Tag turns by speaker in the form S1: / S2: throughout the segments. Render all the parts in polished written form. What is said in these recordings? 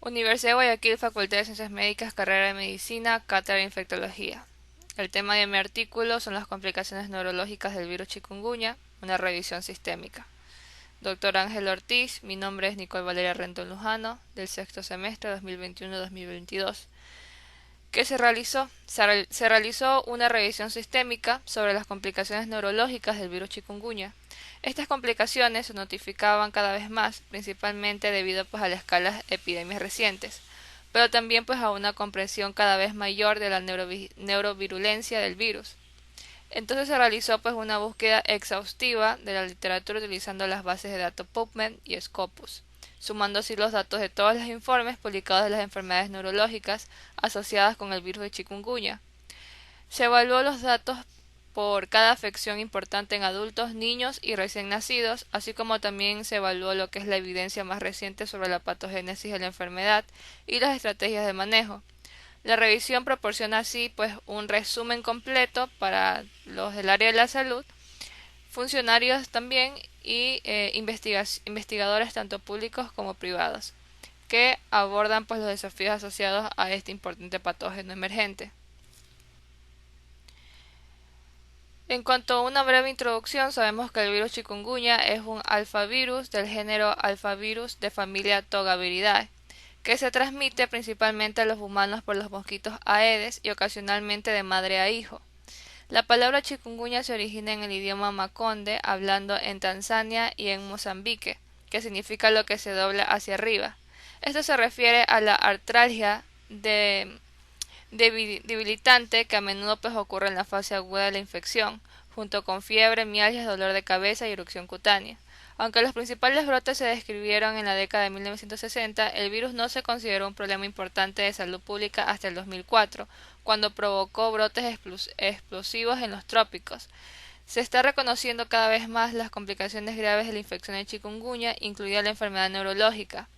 S1: Universidad de Guayaquil, Facultad de Ciencias Médicas, Carrera de Medicina, Cátedra de Infectología. El tema de mi artículo son las complicaciones neurológicas del virus chikungunya, una revisión sistémica. Doctor Ángel Ortiz, mi nombre es Nicole Valeria Renton Lujano, del sexto semestre 2021-2022. ¿Qué se realizó? Se realizó una revisión sistémica sobre las complicaciones neurológicas del virus chikungunya. Estas complicaciones se notificaban cada vez más, principalmente debido a las escalas epidemias recientes, pero también a una comprensión cada vez mayor de la neurovirulencia del virus. Entonces se realizó una búsqueda exhaustiva de la literatura utilizando las bases de datos PubMed y Scopus, sumando así los datos de todos los informes publicados de las enfermedades neurológicas asociadas con el virus de chikungunya. Se evaluó los datos por cada afección importante en adultos, niños y recién nacidos, así como también se evaluó lo que es la evidencia más reciente sobre la patogénesis de la enfermedad y las estrategias de manejo. La revisión proporciona así un resumen completo para los del área de la salud, funcionarios también y investigadores tanto públicos como privados, que abordan los desafíos asociados a este importante patógeno emergente. En cuanto a una breve introducción, sabemos que el virus chikungunya es un alfavirus del género Alphavirus de familia Togaviridae, que se transmite principalmente a los humanos por los mosquitos Aedes y ocasionalmente de madre a hijo. La palabra chikungunya se origina en el idioma maconde, hablando en Tanzania y en Mozambique, que significa lo que se dobla hacia arriba. Esto se refiere a la artralgia debilitante que a menudo ocurre en la fase aguda de la infección, junto con fiebre, mialgias, dolor de cabeza y erupción cutánea. Aunque los principales brotes se describieron en la década de 1960, el virus no se consideró un problema importante de salud pública hasta el 2004, cuando provocó brotes explosivos en los trópicos. Se está reconociendo cada vez más las complicaciones graves de la infección de chikungunya, incluida la enfermedad neurológica.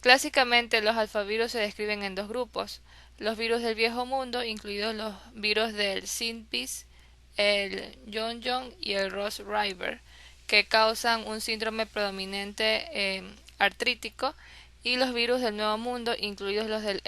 S1: Clásicamente, los alfavirus se describen en dos grupos: los virus del Viejo Mundo, incluidos los virus del Syphilis, el John y el Ross River, que causan un síndrome predominante artrítico, y los virus del Nuevo Mundo, incluidos los del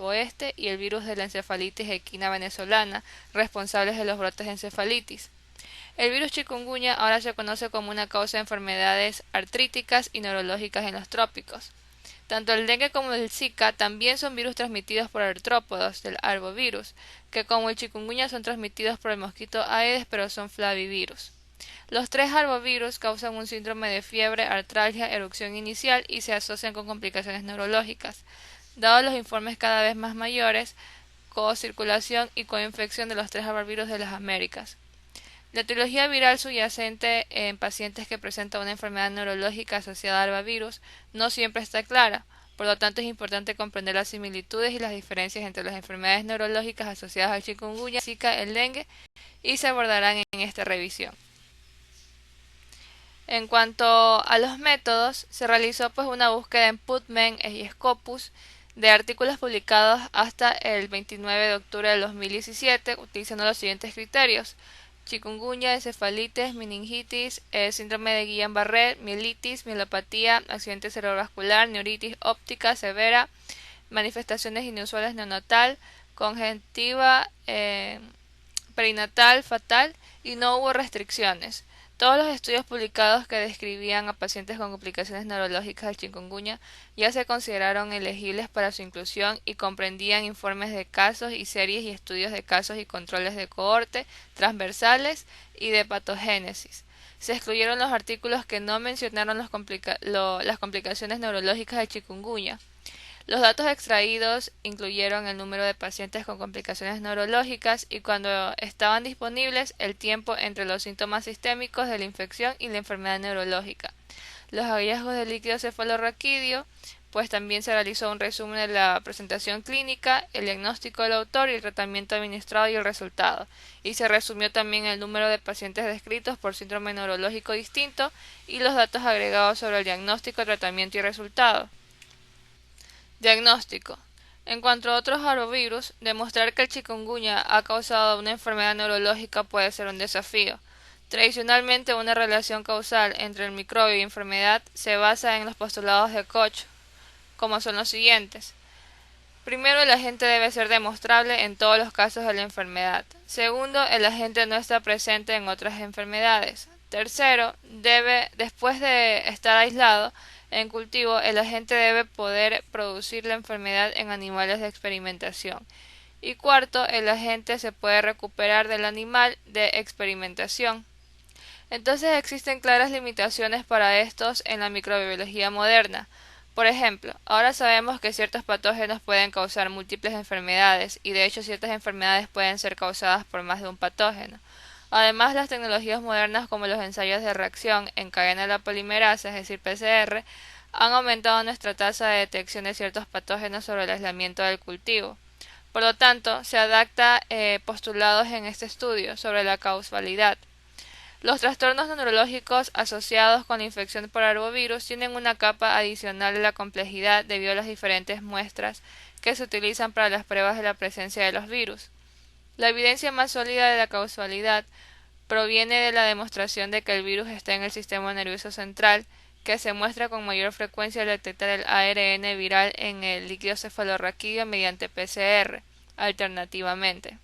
S1: oeste y el virus de la encefalitis equina venezolana, responsables de los brotes de encefalitis. El virus chikungunya ahora se conoce como una causa de enfermedades artríticas y neurológicas en los trópicos. Tanto el dengue como el Zika también son virus transmitidos por artrópodos del arbovirus, que como el chikungunya son transmitidos por el mosquito Aedes, pero son flavivirus. Los tres arbovirus causan un síndrome de fiebre, artralgia, erupción inicial y se asocian con complicaciones neurológicas. Dados los informes cada vez más mayores, co-circulación y coinfección de los tres arbovirus de las Américas. La etiología viral subyacente en pacientes que presentan una enfermedad neurológica asociada al arbovirus no siempre está clara, por lo tanto es importante comprender las similitudes y las diferencias entre las enfermedades neurológicas asociadas al chikungunya, Zika, el dengue, y se abordarán en esta revisión. En cuanto a los métodos, se realizó una búsqueda en PubMed y Scopus de artículos publicados hasta el 29 de octubre del 2017, utilizando los siguientes criterios: chikungunya, encefalitis, meningitis, síndrome de Guillain-Barré, mielitis, mielopatía, accidente cerebrovascular, neuritis óptica severa, manifestaciones inusuales neonatal, congentiva perinatal fatal, y no hubo restricciones. Todos los estudios publicados que describían a pacientes con complicaciones neurológicas del chikungunya ya se consideraron elegibles para su inclusión y comprendían informes de casos y series y estudios de casos y controles de cohorte, transversales y de patogénesis. Se excluyeron los artículos que no mencionaron las complicaciones neurológicas del chikungunya. Los datos extraídos incluyeron el número de pacientes con complicaciones neurológicas y, cuando estaban disponibles, el tiempo entre los síntomas sistémicos de la infección y la enfermedad neurológica. Los hallazgos del líquido cefalorraquídeo, también se realizó un resumen de la presentación clínica, el diagnóstico del autor y el tratamiento administrado y el resultado, y se resumió también el número de pacientes descritos por síndrome neurológico distinto y los datos agregados sobre el diagnóstico, tratamiento y resultado. Diagnóstico. En cuanto a otros arbovirus, demostrar que el chikungunya ha causado una enfermedad neurológica puede ser un desafío. Tradicionalmente, una relación causal entre el microbio y enfermedad se basa en los postulados de Koch, como son los siguientes. Primero, el agente debe ser demostrable en todos los casos de la enfermedad. Segundo, el agente no está presente en otras enfermedades. Tercero, después de estar aislado en cultivo, el agente debe poder producir la enfermedad en animales de experimentación. Y cuarto, el agente se puede recuperar del animal de experimentación. Entonces existen claras limitaciones para estos en la microbiología moderna. Por ejemplo, ahora sabemos que ciertos patógenos pueden causar múltiples enfermedades y de hecho ciertas enfermedades pueden ser causadas por más de un patógeno. Además, las tecnologías modernas como los ensayos de reacción en cadena de la polimerasa, es decir, PCR, han aumentado nuestra tasa de detección de ciertos patógenos sobre el aislamiento del cultivo. Por lo tanto, se adapta postulados en este estudio sobre la causalidad. Los trastornos neurológicos asociados con la infección por arbovirus tienen una capa adicional de la complejidad debido a las diferentes muestras que se utilizan para las pruebas de la presencia de los virus. La evidencia más sólida de la causalidad proviene de la demostración de que el virus está en el sistema nervioso central, que se muestra con mayor frecuencia al detectar el ARN viral en el líquido cefalorraquídeo mediante PCR. Alternativamente,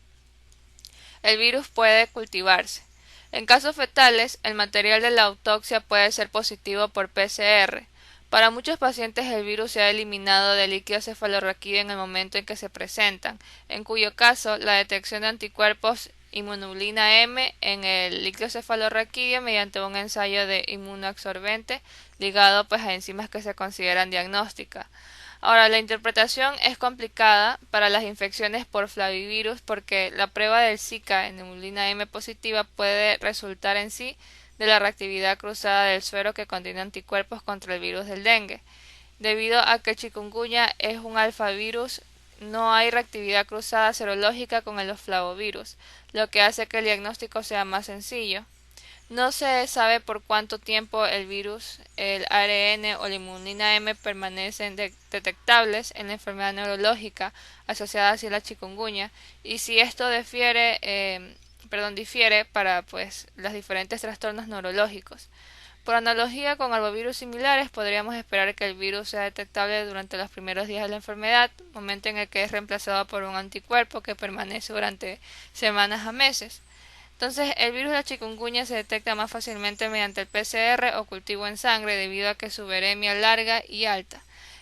S1: el virus puede cultivarse. En casos fetales, el material de la autopsia puede ser positivo por PCR. Para muchos pacientes el virus se ha eliminado del líquido cefalorraquídeo en el momento en que se presentan, en cuyo caso la detección de anticuerpos inmunoglobulina M en el líquido cefalorraquídeo mediante un ensayo de inmunoabsorbente ligado a enzimas que se consideran diagnósticas. Ahora, la interpretación es complicada para las infecciones por flavivirus porque la prueba del Zika en hemoglobina M positiva puede resultar en sí de la reactividad cruzada del suero que contiene anticuerpos contra el virus del dengue. Debido a que el chikungunya es un alfavirus, no hay reactividad cruzada serológica con el flavivirus, lo que hace que el diagnóstico sea más sencillo. No se sabe por cuánto tiempo el virus, el ARN o la inmunina M permanecen detectables en la enfermedad neurológica asociada a la chikungunya y si esto difiere para los diferentes trastornos neurológicos. Por analogía con arbovirus similares, podríamos esperar que el virus sea detectable durante los primeros días de la enfermedad, momento en el que es reemplazado por un anticuerpo que permanece durante semanas a meses. Entonces, el virus de la chikungunya se detecta más fácilmente mediante el PCR o cultivo en sangre debido a que su viremia es larga y alta.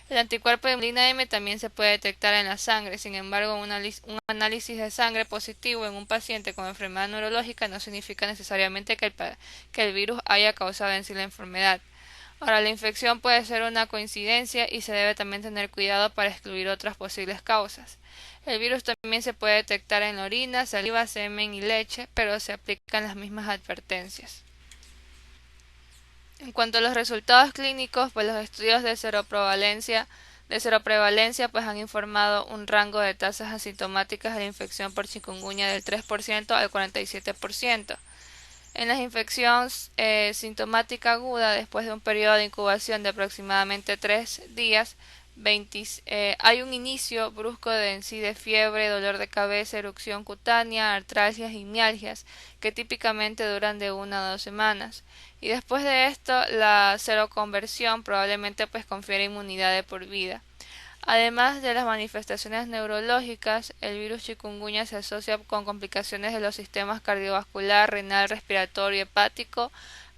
S1: El anticuerpo de hemoglobina M también se puede detectar en la sangre, sin embargo, un análisis de sangre positivo en un paciente con enfermedad neurológica no significa necesariamente que el virus haya causado en sí la enfermedad. Ahora, la infección puede ser una coincidencia y se debe también tener cuidado para excluir otras posibles causas. El virus también se puede detectar en la orina, saliva, semen y leche, pero se aplican las mismas advertencias. En cuanto a los resultados clínicos, pues los estudios de seroprevalencia han informado un rango de tasas asintomáticas de la infección por chikungunya del 3% al 47%. En la infección sintomática aguda, después de un periodo de incubación de aproximadamente 3 días, hay un inicio brusco de fiebre, dolor de cabeza, erupción cutánea, artralgias y mialgias, que típicamente duran de 1 a 2 semanas. Y después de esto, la seroconversión probablemente confiere inmunidad de por vida. Además de las manifestaciones neurológicas, el virus chikungunya se asocia con complicaciones de los sistemas cardiovascular, renal, respiratorio, hepático,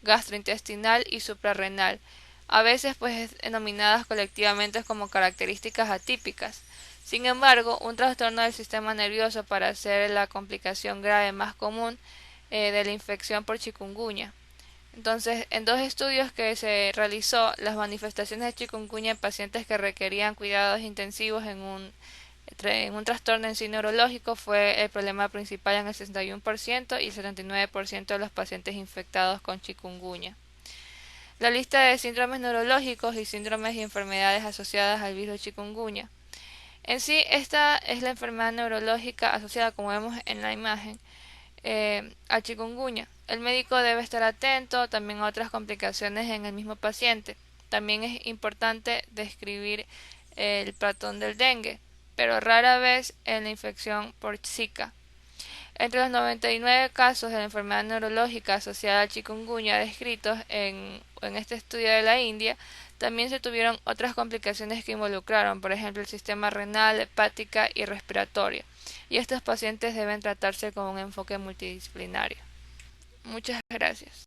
S1: gastrointestinal y suprarrenal, a veces denominadas colectivamente como características atípicas. Sin embargo, un trastorno del sistema nervioso para ser la complicación grave más común de la infección por chikungunya. Entonces, en 2 estudios que se realizó, las manifestaciones de chikungunya en pacientes que requerían cuidados intensivos en un trastorno en sí neurológico fue el problema principal en el 61% y el 79% de los pacientes infectados con chikungunya. La lista de síndromes neurológicos y síndromes y enfermedades asociadas al virus chikungunya. En sí, esta es la enfermedad neurológica asociada, como vemos en la imagen, a chikungunya. El médico debe estar atento también a otras complicaciones en el mismo paciente. También es importante describir el patrón del dengue, pero rara vez en la infección por Zika. Entre los 99 casos de la enfermedad neurológica asociada al chikungunya descritos en este estudio de la India, También se tuvieron otras complicaciones que involucraron, por ejemplo, el sistema renal, hepática y respiratorio, y estos pacientes deben tratarse con un enfoque multidisciplinario. Muchas gracias.